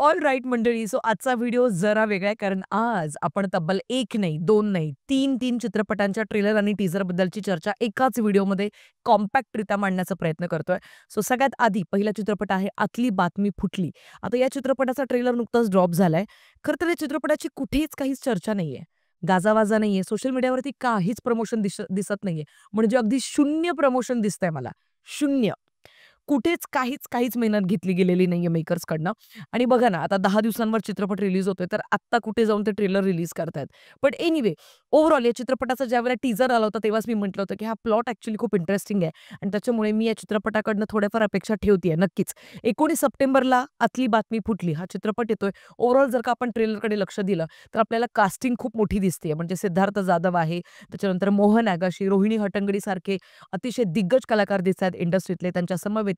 All right मंडळी. So आजचा video जरा वेगळा आहे, कारण आज आपण तब्बल 1 नाही, 2 नाही, 3 चित्रपटांच्या ट्रेलर आणि टीझर बद्दलची चर्चा एकाच व्हिडिओमध्ये कॉम्पॅक्टरित्या मांडण्याचा प्रयत्न करतोय. सो सगळ्यात आधी पहिला चित्रपट आहे आतली बातमी फुटली. आता या चित्रपटाचा ट्रेलर नुकताच ड्रॉप झालाय. खरं तर या चित्रपटाची कुठेच काहीच चर्चा नाहीये. गाजावाजा नाहीये. सोशल मीडियावरती काहीच प्रमोशन दिसत नाहीये. म्हणजे अगदी शून्य प्रमोशन दिसतंय मला. शून्य. कुठेच काहीच मेहनत घेतली गेलेली नाहीये मेकर्सकडनं. आणि बघा ना, आता 10 दिवसांवर चित्रपट रिलीज होतोय, तर आत्ता कुठे जाऊन ते ट्रेलर रिलीज करतायत. पण एनिवे, ओव्हरऑल या चित्रपटाचा ज्यावेळेला टीझर आला होता, तेव्हाच मी म्हटलं होतं, की हा प्लॉट ॲक्चुअली खूप इंटरेस्टिंग आहे आणि त्याच्यामुळे मी या चित्रपटाकडनं थोड्याफार अपेक्षा ठेवतीये नक्कीच. 19 सप्टेंबरला आतली बातमी फुटली हा चित्रपट येतोय. ओव्हरऑल जर का आपण ट्रेलरकडे लक्ष दिलं, तर आपल्याला कास्टिंग खूप मोठी दिसतेय. म्हणजे सिद्धार्थ जाधव आहे, त्याच्यानंतर मोहन आगाशी, रोहिणी हट्टंगडीसारखे अतिशय दिग्गज कलाकार दिसतायत इंडस्ट्रीतले. त्यांच्या समवेतच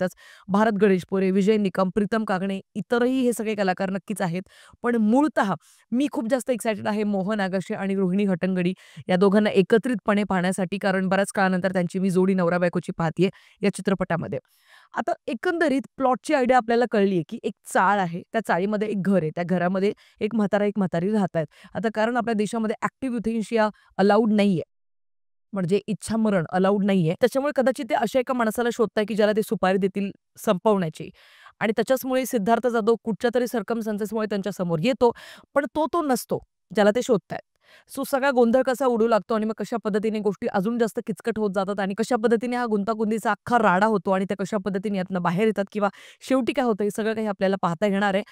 भारत गणेशपुरे, विजय निकम, प्रीतम कागणे, इतरही हे सगळे कलाकार नक्कीच आहेत. पण मूळतः मी खूप जास्त एक्सायटेड आहे मोहन आगाशे आणि रोहिणी हट्टंगडी या दोघांना एकत्रितपणे पाहण्यासाठी, कारण बऱ्याच काळानंतर त्यांची मी जोडी नवरा-बायकोची पाहतीये या चित्रपटामध्ये. आता एकंदरीत प्लॉटची आयडिया आपल्याला कळली की एक चाळ आहे. त्या चाळीमध्ये एक घर आहे. त्या घरामध्ये एक म्हातारा, एक म्हातारी राहतायत. आता कारण आपल्या देशामध्ये ॲक्टिव्ह युथेनेशिया अलाउड नाहीये. म्हणजे इच्छामरण अलाउड नाहीये. त्याच्यामुळे कदाचित ते अशा एका माणसाला शोधताय, की ज्याला ते सुपारी देतील संपवण्याची. आणि त्याच्याचमुळे सिद्धार्थ जाधव कुठच्यातरी सर्कमस्टन्सेसमुळे त्यांच्यासमोर येतो. पण तो नसतो, ज्याला ते शोधतायत. सो सगळा गोंधळ कसा उडू लागतो आणि मग कशा पद्धतीने गोष्टी अजून जास्त किचकट होत जातात आणि कशा पद्धतीने हा गुंतागुंतीचा अख्खा राडा होतो आणि त्या कशा पद्धतीने यातनं बाहेर येतात किंवा शेवटी काय होतं हे सगळं काही आपल्याला पाहता येणार आहे.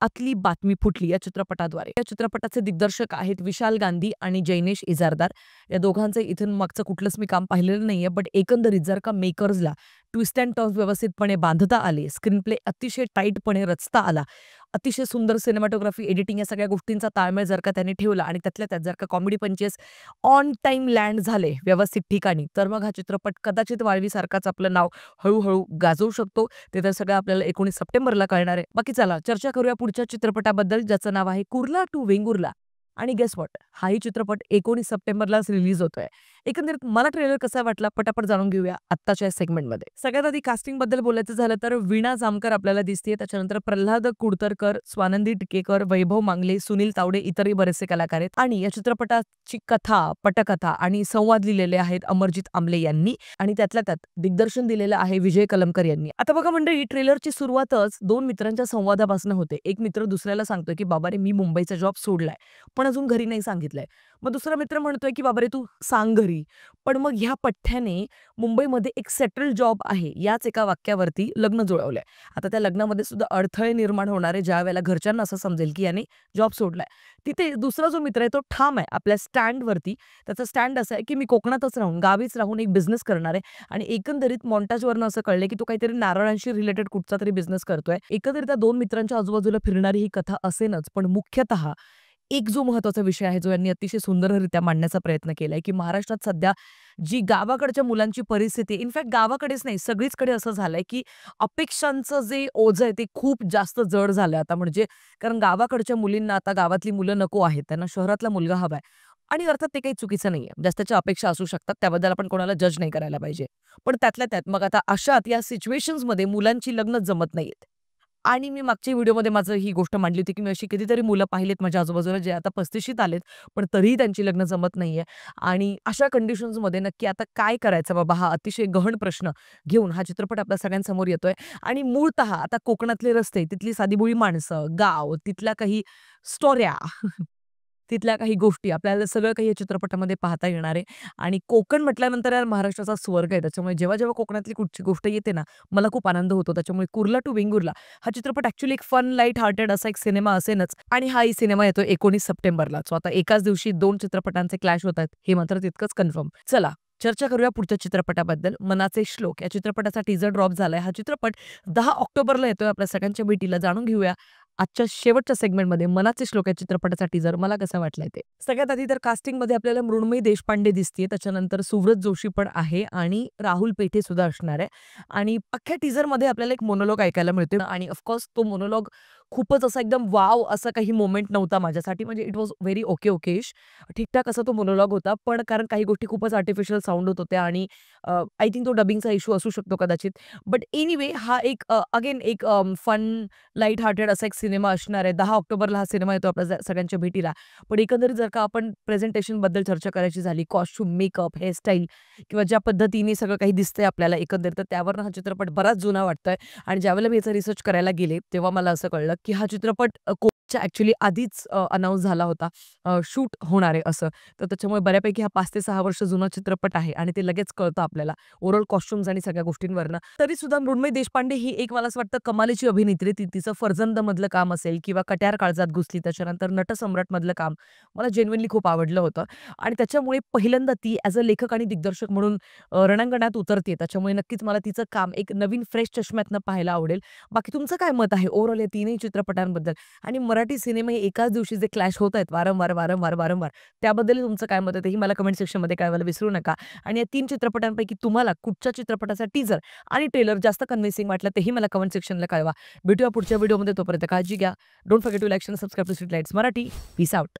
आतली बातमी फुटली या चित्रपटाद्वारे. या चित्रपटाचे दिग्दर्शक आहेत विशाल गांधी आणि जैनेश इजारदार. या दोघांचं इथून मागचं कुठलंच मी काम पाहिलेलं नाहीये. बट एकंदरीत जर का मेकर्सला ट्विस्ट अँड टर्न्स व्यवस्थितपणे बांधता आले, स्क्रीन प्ले अतिशय टाईटपणे रचता आला, अतिशय सुंदर सिनेमॅटोग्राफी, एडिटिंग या सगळ्या गोष्टींचा ताळमेळ जर का त्यांनी ठेवला आणि त्यातल्या त्यात जर का कॉमेडी पंचेस ऑन टाईम लँड झाले व्यवस्थित ठिकाणी, तर मग हा चित्रपट कदाचित वाळवीसारखाच आपलं नाव हळू गाजवू शकतो. ते तर सगळं आपल्याला 19 सप्टेंबरला कळणार आहे. बाकी चला चर्चा करूया पुढच्या चित्रपटाबद्दल, ज्याचं नाव आहे कुर्ला टू वेंगुर्ला. आणि गेस व्हॉट? हाही चित्रपट 19 सप्टेंबरलाच रिलीज होतोय. एकंदरीत मला ट्रेलर कसा वाटला पटापट जाणून घेऊया आत्ताच्या सेगमेंटमध्ये. सगळ्यात आधी कास्टिंगबद्दल बोलायचं झालं तर वीणा जामकर आपल्याला दिसते. त्याच्यानंतर प्रल्हाद कुडतरकर, स्वानंदी टिकेकर, वैभव मांगले, सुनील तावडे, इतरही बरेचसे कलाकार आहेत. आणि या चित्रपटाची कथा, पटकथा आणि संवाद लिहिलेले आहेत अमरजित आमले यांनी आणि त्यातल्या त्यात दिग्दर्शन दिलेलं आहे विजय कलमकर यांनी. आता बघा मंडळी, ट्रेलरची सुरुवातच 2 मित्रांच्या संवादापासून होते. एक मित्र दुसऱ्याला सांगतोय की बाबा रे, मी मुंबईचा जॉब सोडलाय, पण अजून घरी नाही सांगितलंय. मग दुसरा मित्र म्हणतोय की बाबा रे, तू सांग घरी. पण मग ह्या पठ्ठ्याने मुंबईमध्ये एक सेटल्ड जॉब आहे याच एका वाक्यावरती लग्न जुळवलंय. आता त्या लग्नामध्ये सुद्धा अडथळे निर्माण होणारे ज्यावेळेला घरच्यांना असं समजेल की याने जॉब सोडलाय. तिथे दुसरा जो मित्र आहे तो ठाम आहे आपल्या स्टँडवरती. त्याचा स्टँड असा आहे की मी कोकणातच राहून, गावीच राहून एक बिझनेस करणार आहे आणि एकंदरीत मॉन्टाजवरनं असं कळलंय की तो काहीतरी नारळांशी रिलेटेड कुठचा तरी बिझनेस करतोय. एकंदरीत त्या 2 मित्रांच्या आजूबाजूला फिरणारी ही कथा असेनच, पण मुख्यतः एक जो महत्त्वाचा विषय आहे, जो यांनी अतिशय सुंदररित्या मांडण्याचा प्रयत्न केलाय, की महाराष्ट्रात सध्या जी गावाकडच्या मुलांची परिस्थिती, इनफॅक्ट गावाकडेच नाही सगळीचकडे असं झालंय, की अपेक्षांचं जे ओझं आहे ते खूप जास्त जड झालंय आता. म्हणजे कारण गावाकडच्या मुलींना आता गावातली मुलं नको आहेत, त्यांना शहरातला मुलगा हवाय. आणि अर्थात ते काही चुकीचं नाहीये. ज्याच्या अपेक्षा असू शकतात, त्याबद्दल आपण कोणाला जज नाही करायला पाहिजे. पण त्यातल्या त्यात मग आता अशात या सिच्युएशन्समध्ये मुलांची लग्न जमत नाहीयेत. आणि मी मागच्या व्हिडिओमध्ये माझं ही गोष्ट मांडली होती, की मी अशी कितीतरी मुलं पाहिलीत माझ्या आजूबाजूला जे आता 35शीत आलेत, पण तरीही त्यांची लग्न जमत नाहीये. आणि अशा कंडिशन्समध्ये नक्की आता काय करायचं बाबा? हा अतिशय गहन प्रश्न घेऊन हा चित्रपट आपल्या सगळ्यांसमोर येतोय. आणि मूळतः आता कोकणातले रस्ते, तिथली साधीभोळी माणसं, गाव, तिथल्या काही स्टोऱ्या तिथल्या काही गोष्टी आपल्याला सगळं काही या चित्रपटामध्ये पाहता येणार आहे. आणि कोकण म्हटल्यानंतर यार महाराष्ट्राचा स्वर्ग आहे. त्याच्यामुळे जेव्हा कोकणातली कुठची गोष्ट येते ना, मला खूप आनंद होतो. त्याच्यामुळे कुर्ला टू वेंगुर्ला हा चित्रपट ॲक्चुअली एक फन, लाईट हार्टेड असा एक सिनेमा असेनच आणि हाही सिनेमा येतो 19 सप्टेंबरला. सो आता एकाच दिवशी 2 चित्रपटांचे क्लॅश होत आहेत, हे मात्र तितकंच कन्फर्म. चला चर्चा करूया पुढच्या चित्रपटाबद्दल. मनाचे श्लोक या चित्रपटाचा टीझर ड्रॉप झालाय. हा चित्रपट 10 ऑक्टोबरला येतोय आपल्या सगळ्यांच्या भेटीला. जाणून घेऊया आजच्या शेवटच्या सेगमेंटमध्ये मनाचे श्लोक या चित्रपटाचा टीझर मला कसा वाटलाय ते. सगळ्यात आधी तर कास्टिंगमध्ये आपल्याला मृण्मयी देशपांडे दिसतीये, त्याच्यानंतर सुव्रत जोशी पण आहे आणि राहुल पेठे सुद्धा असणार आहे. आणि अख्ख्या टीझरमध्ये आपल्याला एक मोनोलॉग ऐकायला मिळतोय आणि ऑफकोर्स तो मोनोलॉग खूपच असा एकदम वॉव असा काही मोमेंट नव्हता माझ्यासाठी. म्हणजे इट वॉज व्हेरी ओके-ओकेश. ठीक-ठाक असा तो मोनोलॉग होता. पण कारण काही गोष्टी खूपच आर्टिफिशियल साउंड होत होत्या आणि आय थिंक तो डबिंगचा इश्यू असू शकतो कदाचित. बट एनिवे हा एक अगेन एक फन, लाईट हार्टेड असा एक सिनेमा असणार आहे. 10 ऑक्टोबरला हा सिनेमा येतो आपल्या सगळ्यांच्या भेटीला. पण एकंदरीत जर का आपण प्रेझेंटेशनबद्दल चर्चा करायची झाली, कॉस्ट्यूम, मेकअप, हेअरस्टाईल किंवा ज्या पद्धतीने सगळं काही दिसतंय आपल्याला एकंदरीत, तर त्यावरनं हा चित्रपट बराच जुना वाटतोय. आणि ज्यावेळेला मी याचा रिसर्च करायला गेले, तेव्हा मला असं कळलं, की हा चित्रपट कोविडच्या ॲक्चुअली आधीच अनाउन्स झाला होता. शूट होणार आहे असं. तर त्याच्यामुळे बऱ्यापैकी हा 5 ते 6 वर्ष जुना चित्रपट आहे आणि ते लगेच कळतं आपल्याला ओव्हरऑल कॉस्ट्यूम्स आणि सगळ्या गोष्टींवरनं. तरीसुद्धा मृण्मयी देशपांडे ही एक मला असं वाटतं कमालीची अभिनेत्री. तिचं फर्जंदमधलं काम असेल किंवा कट्यार काळजात घुसली, त्याच्यानंतर नटसम्राटमधलं काम मला जेन्युइनली खूप आवडलं होतं आणि त्याच्यामुळे पहिल्यांदा ती ॲज अ लेखक आणि दिग्दर्शक म्हणून रणांगणात उतरते. त्याच्यामुळे नक्कीच मला तिचं काम एक नवीन फ्रेश चष्म्यातनं पाहायला आवडेल. बाकी तुमचं काय मत आहे ओव्हरऑल या तीनही चित्रपटांबद्दल? आणि मराठी सिनेमे एकाच दिवशी जे क्लॅश होत आहेत वारंवार, त्याबद्दल तुमचं काय मत आहे तेही मला कमेंट सेक्शनमध्ये कळवायला विसरू नका. आणि या 3 चित्रपटांपैकी तुम्हाला कुठच्या चित्रपटाचा टीझर आणि ट्रेलर जास्त कन्व्हिन्सिंग वाटला तेही मला कमेंट सेक्शनला कळवा. भेटूया पुढच्या व्हिडिओमध्ये. तोपर्यंत काळजी घ्या. Don't forget to like, share, subscribe to street lights Marathi. Peace out.